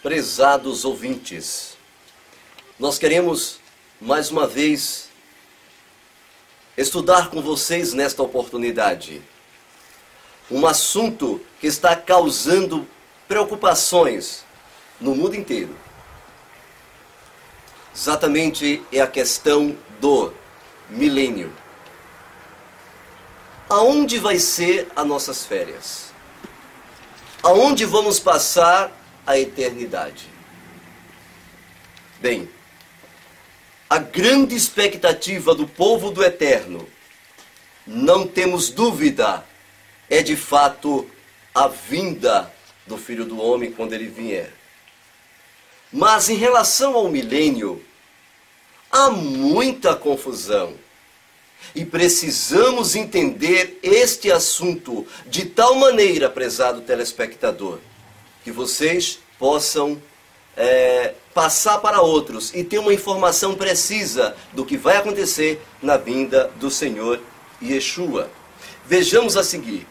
Prezados ouvintes, nós queremos mais uma vez estudar com vocês nesta oportunidade um assunto que está causando preocupações no mundo inteiro. Exatamente é a questão do milênio. Aonde vai ser as nossas férias? Aonde vamos passar a eternidade? Bem, a grande expectativa do povo do Eterno, não temos dúvida, é de fato a vinda do Filho do Homem quando ele vier. Mas em relação ao milênio, há muita confusão. E precisamos entender este assunto de tal maneira, prezado telespectador, que vocês possam passar para outros e ter uma informação precisa do que vai acontecer na vinda do Senhor Yeshua. Vejamos a seguir.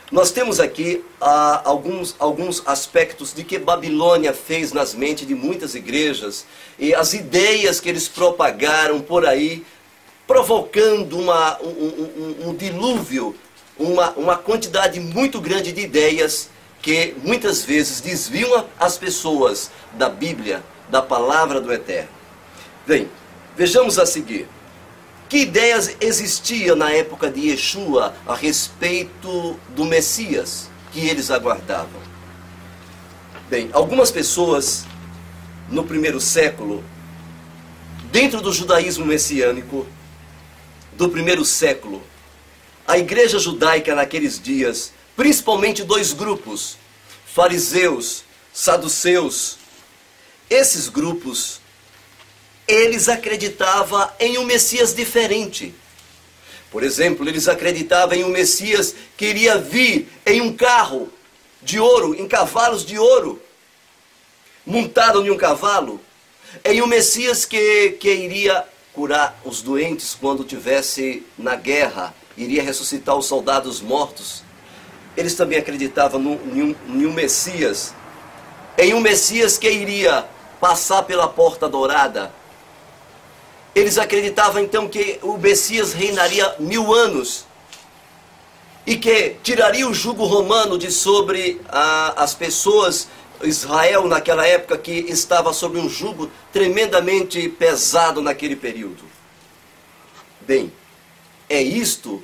Nós temos aqui alguns aspectos de que Babilônia fez nas mentes de muitas igrejas e as ideias que eles propagaram por aí, provocando um dilúvio, uma quantidade muito grande de ideias que muitas vezes desviam as pessoas da Bíblia, da palavra do Eterno. Bem, vejamos a seguir. Que ideias existiam na época de Yeshua a respeito do Messias que eles aguardavam? Bem, algumas pessoas no primeiro século, dentro do judaísmo messiânico, do primeiro século, a igreja judaica naqueles dias, principalmente dois grupos, fariseus, saduceus, esses grupos, eles acreditavam em um Messias diferente. Por exemplo, eles acreditavam em um Messias que iria vir em um carro de ouro, em cavalos de ouro, montado em um cavalo, em um Messias que iria curar os doentes quando tivesse na guerra, iria ressuscitar os soldados mortos. Eles também acreditavam em um Messias que iria passar pela porta dourada. Eles acreditavam então que o Messias reinaria 1000 anos e que tiraria o jugo romano de sobre as pessoas, Israel naquela época que estava sob um jugo tremendamente pesado naquele período. Bem, isto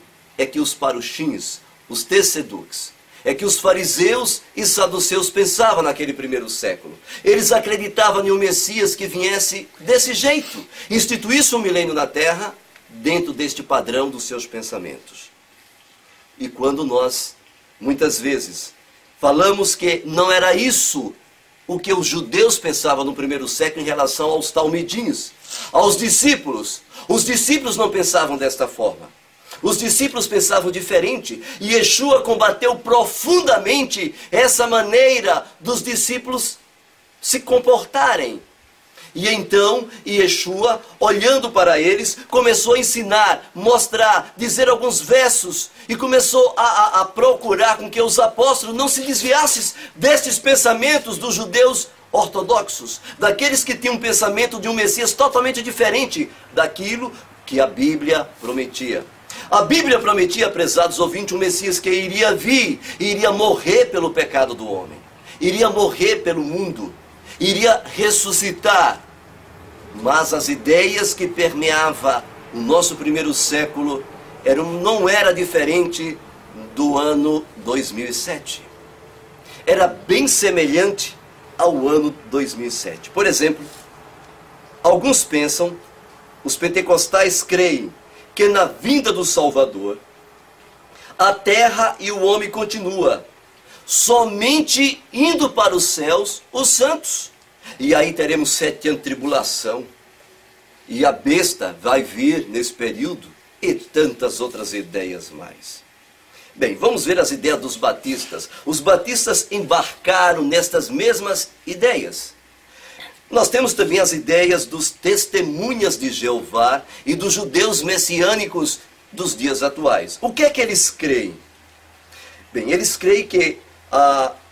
que os parushins, os tzeduks, que os fariseus e saduceus pensavam naquele primeiro século. Eles acreditavam em um Messias que viesse desse jeito, instituísse um milênio na terra, dentro deste padrão dos seus pensamentos. E quando nós, muitas vezes, falamos que não era isso o que os judeus pensavam no primeiro século em relação aos talmidins, aos discípulos. Os discípulos não pensavam desta forma. Os discípulos pensavam diferente e Yeshua combateu profundamente essa maneira dos discípulos se comportarem. E então Yeshua, olhando para eles, começou a ensinar, mostrar, dizer alguns versos e começou a procurar com que os apóstolos não se desviassem destes pensamentos dos judeus ortodoxos, daqueles que tinham um pensamento de um Messias totalmente diferente daquilo que a Bíblia prometia. A Bíblia prometia, prezados ouvintes, um Messias que iria vir, iria morrer pelo pecado do homem, iria morrer pelo mundo, iria ressuscitar. Mas as ideias que permeavam o nosso primeiro século não era diferente do ano 2007. Era bem semelhante ao ano 2007. Por exemplo, alguns pensam, os pentecostais creem, que na vinda do Salvador, a terra e o homem continua, somente indo para os céus os santos. E aí teremos 7 anos de tribulação, e a besta vai vir nesse período, e tantas outras ideias mais. Bem, vamos ver as ideias dos batistas. Os batistas embarcaram nestas mesmas ideias. Nós temos também as ideias dos testemunhas de Jeová e dos judeus messiânicos dos dias atuais. O que é que eles creem? Bem, eles creem que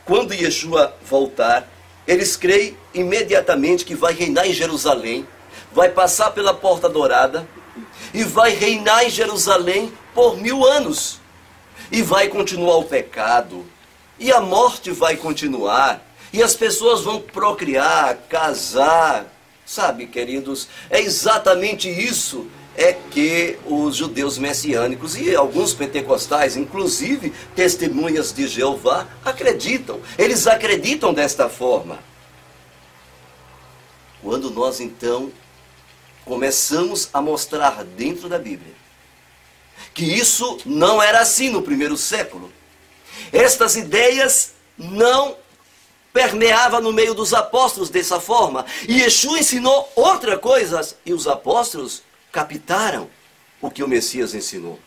quando Yeshua voltar, eles creem imediatamente que vai reinar em Jerusalém, vai passar pela Porta Dourada e vai reinar em Jerusalém por 1000 anos. E vai continuar o pecado, e a morte vai continuar, e as pessoas vão procriar, casar. Sabe, queridos, é exatamente isso que os judeus messiânicos e alguns pentecostais, inclusive testemunhas de Jeová, acreditam. Eles acreditam desta forma. Quando nós, então, começamos a mostrar dentro da Bíblia que isso não era assim no primeiro século, estas ideias não permeavam no meio dos apóstolos dessa forma, e Yeshua ensinou outra coisa, e os apóstolos captaram o que o Messias ensinou.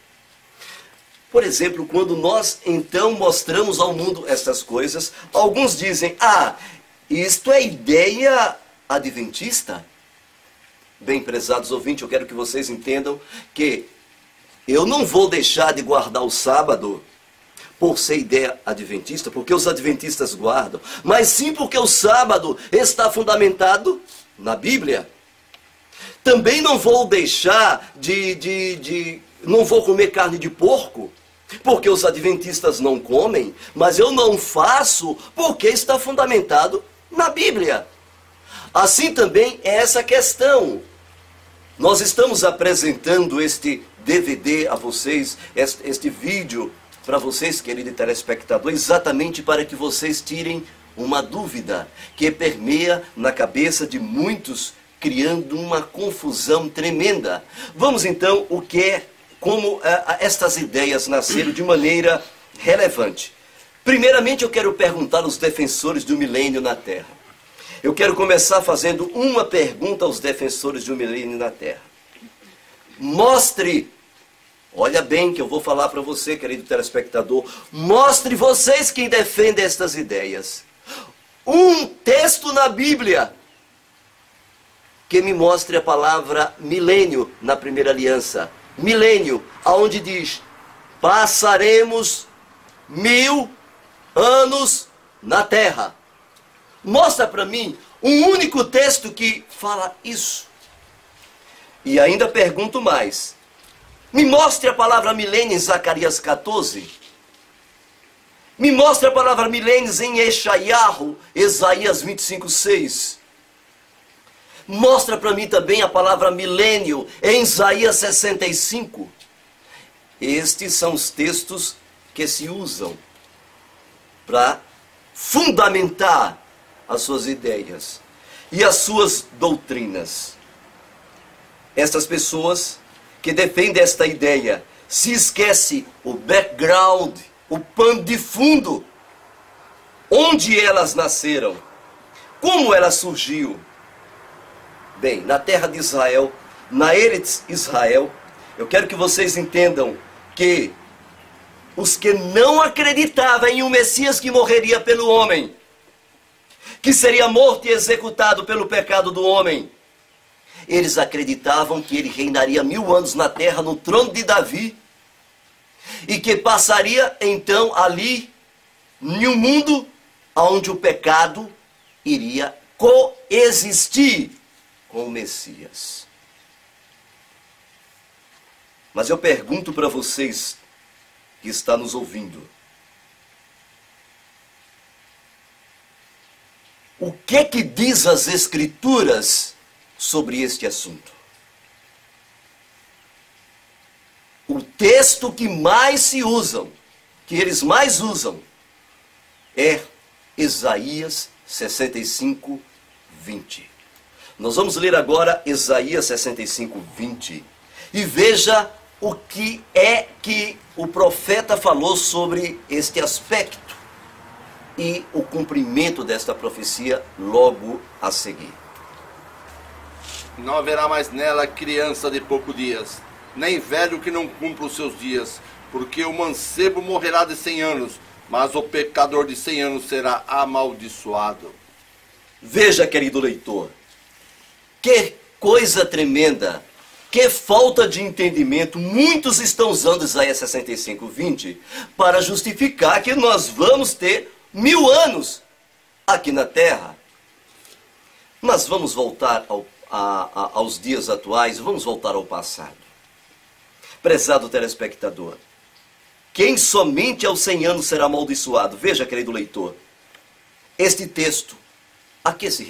Por exemplo, quando nós então mostramos ao mundo estas coisas, alguns dizem: isto é ideia adventista. Bem, prezados ouvintes, eu quero que vocês entendam que eu não vou deixar de guardar o sábado por ser ideia adventista, porque os adventistas guardam, mas sim porque o sábado está fundamentado na Bíblia. Também não vou deixar não vou comer carne de porco, porque os adventistas não comem, mas eu não faço porque está fundamentado na Bíblia. Assim também é essa questão. Nós estamos apresentando este DVD a vocês, este vídeo para vocês, querido telespectador, exatamente para que vocês tirem uma dúvida que permeia na cabeça de muitos, criando uma confusão tremenda. Vamos então como estas ideias nasceram de maneira relevante. Primeiramente, eu quero perguntar aos defensores do milênio na Terra. Eu quero começar fazendo uma pergunta aos defensores do milênio na Terra. Mostre, olha bem que eu vou falar para você, querido telespectador, mostre vocês quem defende estas ideias. Um texto na Bíblia que me mostre a palavra milênio na primeira aliança. Milênio, aonde diz: passaremos 1000 anos na terra. Mostra para mim um único texto que fala isso. E ainda pergunto mais. Me mostre a palavra milênio em Zacarias 14. Me mostre a palavra milênio em Eshaiahu, Isaías 25:6. Mostra para mim também a palavra milênio em Isaías 65. Estes são os textos que se usam para fundamentar as suas ideias e as suas doutrinas. Estas pessoas que defendem esta ideia se esquecem o background, o pano de fundo, onde elas nasceram, como ela surgiu. Bem, na terra de Israel, na Eretz Israel, eu quero que vocês entendam que os que não acreditavam em um Messias que morreria pelo homem, que seria morto e executado pelo pecado do homem, eles acreditavam que ele reinaria 1000 anos na terra, no trono de Davi, e que passaria então ali, em um mundo onde o pecado iria coexistir com o Messias. Mas eu pergunto para vocês que estão nos ouvindo, o que diz as Escrituras sobre este assunto? O texto que mais se usam, que eles mais usam, é Isaías 65, 20. Nós vamos ler agora Isaías 65, 20. E veja o que é que o profeta falou sobre este aspecto e o cumprimento desta profecia logo a seguir. Não haverá mais nela criança de poucos dias, nem velho que não cumpra os seus dias, porque o mancebo morrerá de 100 anos, mas o pecador de 100 anos será amaldiçoado. Veja, querido leitor, que coisa tremenda, que falta de entendimento. Muitos estão usando Isaías 65, 20 para justificar que nós vamos ter 1000 anos aqui na terra. Mas vamos voltar aos dias atuais, vamos voltar ao passado. Prezado telespectador, quem somente aos 100 anos será amaldiçoado? Veja, querido leitor, este texto, a que se